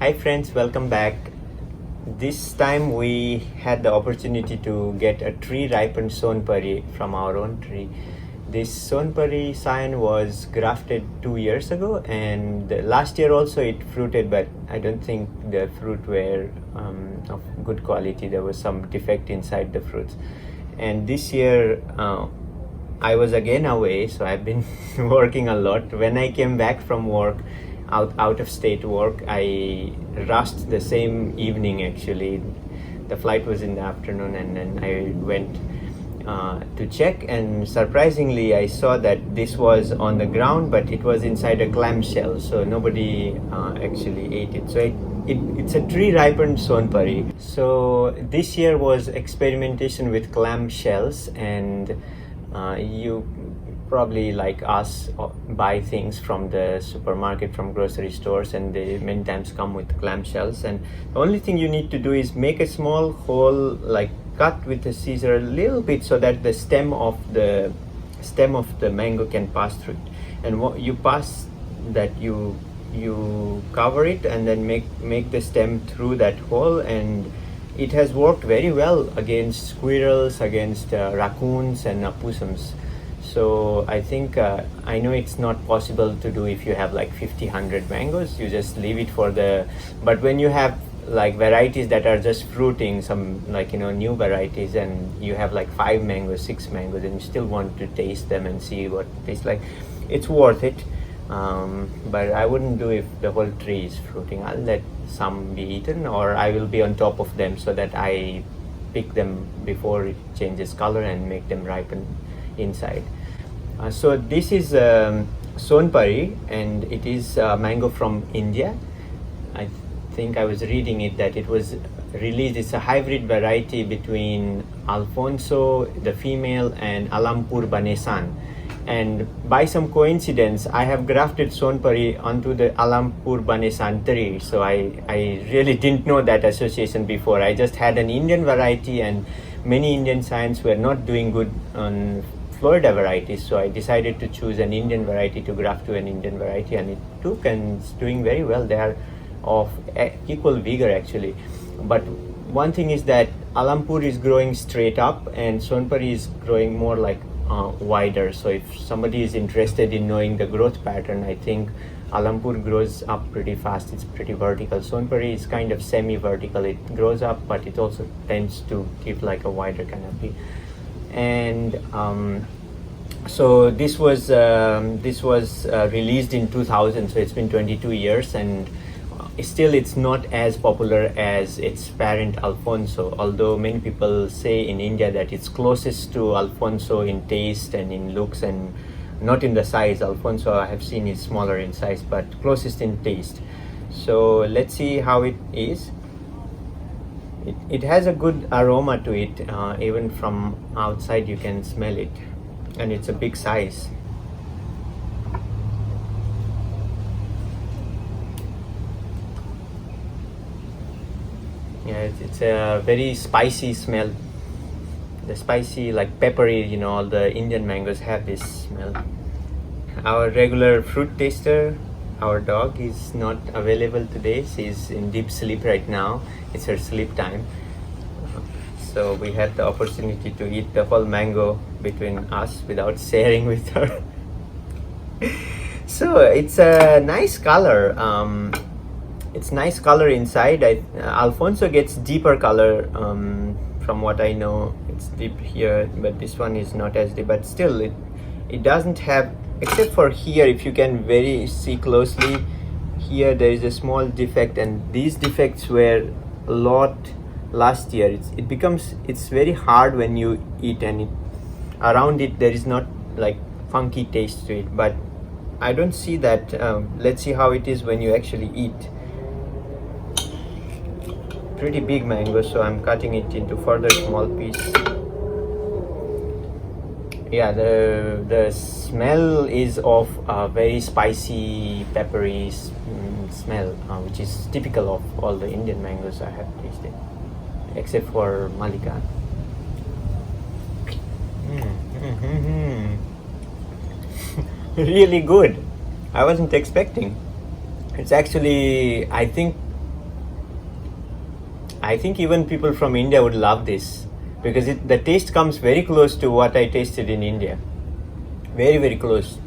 Hi friends, welcome back. This time we had the opportunity to get a tree ripened sonpari from our own tree. This sonpari sign was grafted 2 years ago, and last year also it fruited, but I don't think the fruit were of good quality. There was some defect inside the fruits. And this year I was again away, so I've been working a lot. When I came back from work, out of state work, I rushed the same evening actually. The flight was in the afternoon, and then I went to check, and surprisingly I saw that this was on the ground, but it was inside a clamshell, so nobody actually ate it. So it's a tree ripened sonpari. So this year was experimentation with clam shells, and you probably like us buy things from the supermarket, from grocery stores, and they many times come with clam shells, and the only thing you need to do is make a small hole, like cut with a scissor a little bit, so that the stem of the mango can pass through it. And what you pass that, you cover it and then make the stem through that hole, and it has worked very well against squirrels, against raccoons and opossums. So I think I know it's not possible to do if you have like 50-100 mangoes. You just leave it for but when you have like varieties that are just fruiting, some like new varieties, and you have like 5 mangoes, 6 mangoes, and you still want to taste them and see what it tastes like, it's worth it. But I wouldn't do if the whole tree is fruiting. I'll let some be eaten, or I will be on top of them so that I pick them before it changes color and make them ripen inside. So this is sonpari, and it is mango from India. I think I was reading it that it was released. It's a hybrid variety between Alfonso, the female, and Alampur Banesan. And by some coincidence, I have grafted sonpari onto the Alampur Banesan tree. So I really didn't know that association before. I just had an Indian variety, and many Indian science were not doing good on Florida varieties, so I decided to choose an Indian variety to graft to an Indian variety, and it took, and it's doing very well. They are of equal vigor actually. But one thing is that Alampur is growing straight up, and sonpari is growing more like wider. So if somebody is interested in knowing the growth pattern, I think Alampur grows up pretty fast. It's pretty vertical. Sonpari is kind of semi-vertical. It grows up, but it also tends to give like a wider canopy. And so this was released in 2000, so it's been 22 years, and still it's not as popular as its parent Alfonso, although many people say in India that it's closest to Alfonso in taste and in looks, and not in the size. Alfonso I have seen is smaller in size, but closest in taste. So let's see how it is. It has a good aroma to it. Even from outside you can smell it, and it's a big size. Yeah, it's a very spicy smell. The spicy, like peppery, all the Indian mangoes have this smell. Our regular fruit taster, our dog, is not available today. She's in deep sleep right now. It's her sleep time. So we had the opportunity to eat the whole mango between us without sharing with her. So it's a nice color. It's nice color inside. Alfonso gets deeper color. From what I know, it's deep here, but this one is not as deep. But still, it doesn't have, except for here, if you can see closely, here there is a small defect, and these defects were a lot last year. It's very hard when you eat, and around it there is not like funky taste to it, but I don't see that. Let's see how it is when you actually eat. Pretty big mango, so I'm cutting it into further small piece. Yeah, the smell is of a very spicy, peppery smell, which is typical of all the Indian mangoes I have tasted, except for Malika. Really good. I wasn't expecting. It's actually, I think, I think even people from India would love this because the taste comes very close to what I tasted in India. Very, very close.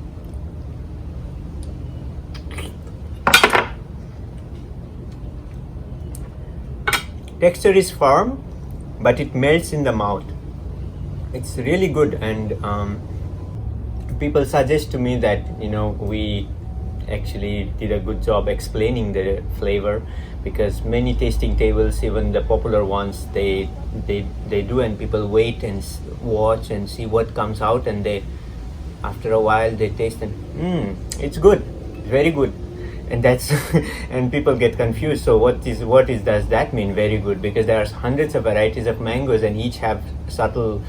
Texture is firm, but it melts in the mouth. It's really good, and people suggest to me that we actually did a good job explaining the flavor, because many tasting tables, even the popular ones, they do, and people wait and watch and see what comes out, and they after a while they taste and it's good, very good. And that's and people get confused. So what does that mean, very good? Because there are hundreds of varieties of mangoes and each have subtle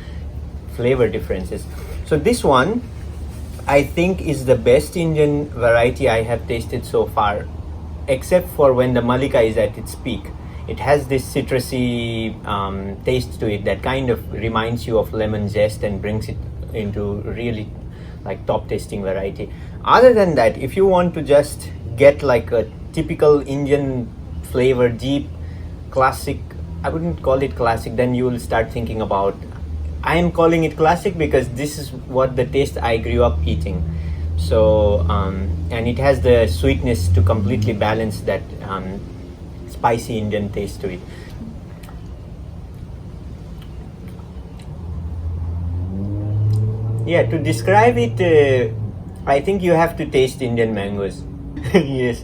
flavor differences. So this one I think is the best Indian variety I have tasted so far, except for when the Malika is at its peak. It has this citrusy taste to it that kind of reminds you of lemon zest and brings it into really like top tasting variety. Other than that, if you want to just get like a typical Indian flavor, deep, classic, I wouldn't call it classic, then you will start thinking about, I am calling it classic because this is what the taste I grew up eating. So, and it has the sweetness to completely balance that spicy Indian taste to it. Yeah, to describe it, I think you have to taste Indian mangoes. Yes,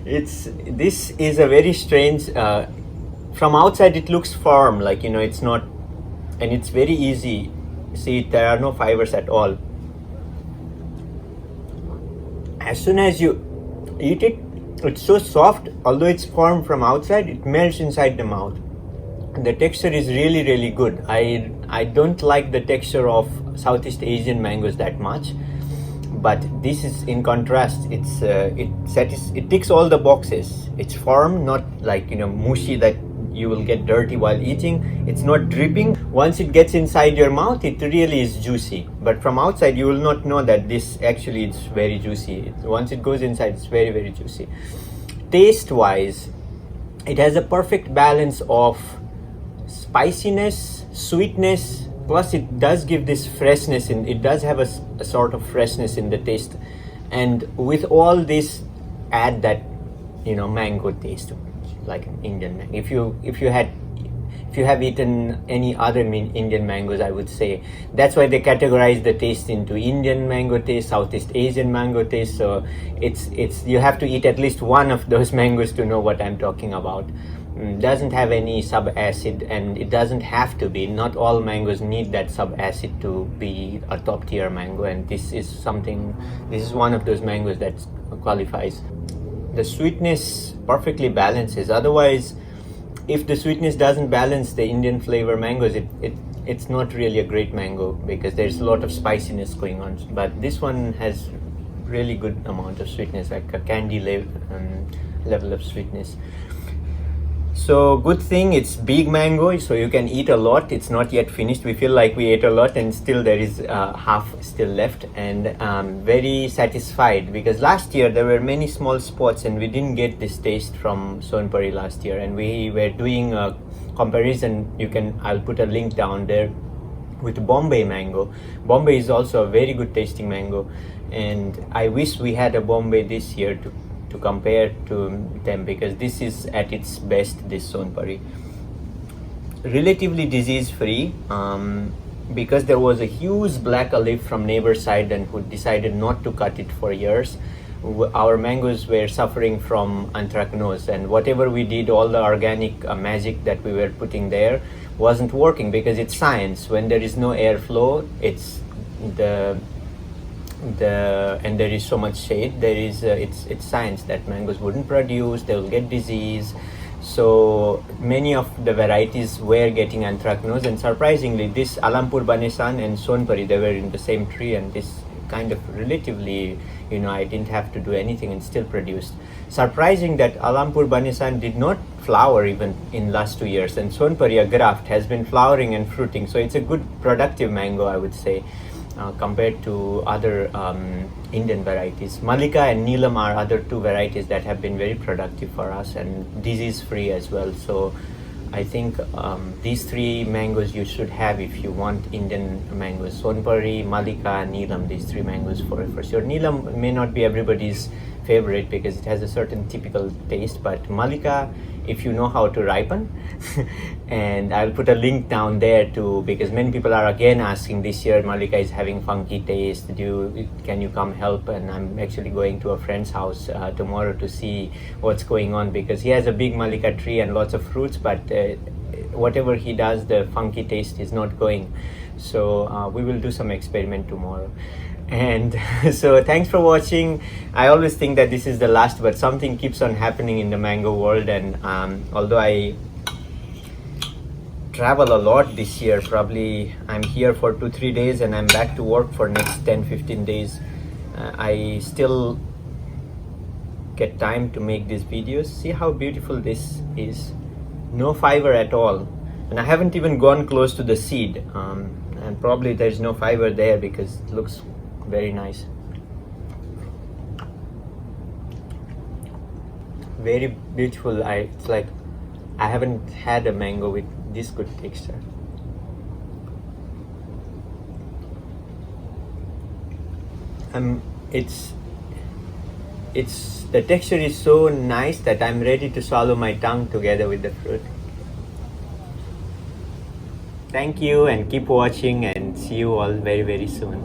this is a very strange. From outside, it looks firm, like it's not, and it's very easy. See, there are no fibers at all. As soon as you eat it, it's so soft. Although it's firm from outside, it melts inside the mouth. The texture is really, really good. I don't like the texture of Southeast Asian mangoes that much, but this is in contrast. It ticks all the boxes. It's firm, not like mushy that you will get dirty while eating. It's not dripping. Once it gets inside your mouth, it really is juicy. But from outside, you will not know that this actually is very juicy. Once it goes inside, it's very, very juicy. Taste-wise, it has a perfect balance of spiciness, sweetness, plus it does give this freshness it does have a sort of freshness in the taste, and with all this add that mango taste, like an Indian mango. If you have eaten any other Indian mangoes, I would say that's why they categorize the taste into Indian mango taste, Southeast Asian mango taste. So it's you have to eat at least one of those mangoes to know what I'm talking about. Doesn't have any sub-acid, and it doesn't have to be. Not all mangoes need that sub-acid to be a top tier mango, and this is one of those mangoes that qualifies. The sweetness perfectly balances. Otherwise, if the sweetness doesn't balance the Indian flavor mangoes, it's not really a great mango because there's a lot of spiciness going on. But this one has really good amount of sweetness, like a candy level of sweetness. So good thing it's big mango, so you can eat a lot. It's not yet finished. We feel like we ate a lot and still there is half still left, and very satisfied because last year there were many small spots and we didn't get this taste from Sonpuri last year, and we were doing a comparison. I'll put a link down there with Bombay mango. Bombay is also a very good tasting mango, and I wish we had a Bombay this year to compare to them, because this is at its best, this Sonpuri. Relatively disease free, because there was a huge black olive from neighbor side and who decided not to cut it for years. Our mangoes were suffering from anthracnose, and whatever we did, all the organic magic that we were putting there wasn't working, because it's science. When there is no airflow, and there is so much shade, it's science that mangoes wouldn't produce, they will get disease. So many of the varieties were getting anthracnose, and surprisingly this Alampur Banesan and Sonpuri, they were in the same tree, and this kind of relatively, I didn't have to do anything and still produced. Surprising that Alampur Banesan did not flower even in last 2 years, and Sonpuri, a graft, has been flowering and fruiting. So it's a good productive mango, I would say. Compared to other Indian varieties. Malika and Neelam are other two varieties that have been very productive for us and disease free as well. So I think these three mangoes you should have if you want Indian mangoes: Sonpuri, Malika, Neelam. These three mangoes for sure. Neelam may not be everybody's favorite because it has a certain typical taste, but Malika, if you know how to ripen, and I'll put a link down there too, because many people are again asking this year Malika is having funky taste. Can you come help? And I'm actually going to a friend's house tomorrow to see what's going on, because he has a big Malika tree and lots of fruits, but whatever he does, the funky taste is not going. So we will do some experiment tomorrow. And so thanks for watching. I always think that this is the last, but something keeps on happening in the mango world, and although I travel a lot this year, probably I'm here for 2-3 days and I'm back to work for next 10-15 days, I still get time to make these videos. See how beautiful this is. No fiber at all, and I haven't even gone close to the seed, and probably there's no fiber there because it looks very nice. Very beautiful. It's like I haven't had a mango with this good texture. It's the texture is so nice that I'm ready to swallow my tongue together with the fruit. Thank you, and keep watching, and see you all very, very soon.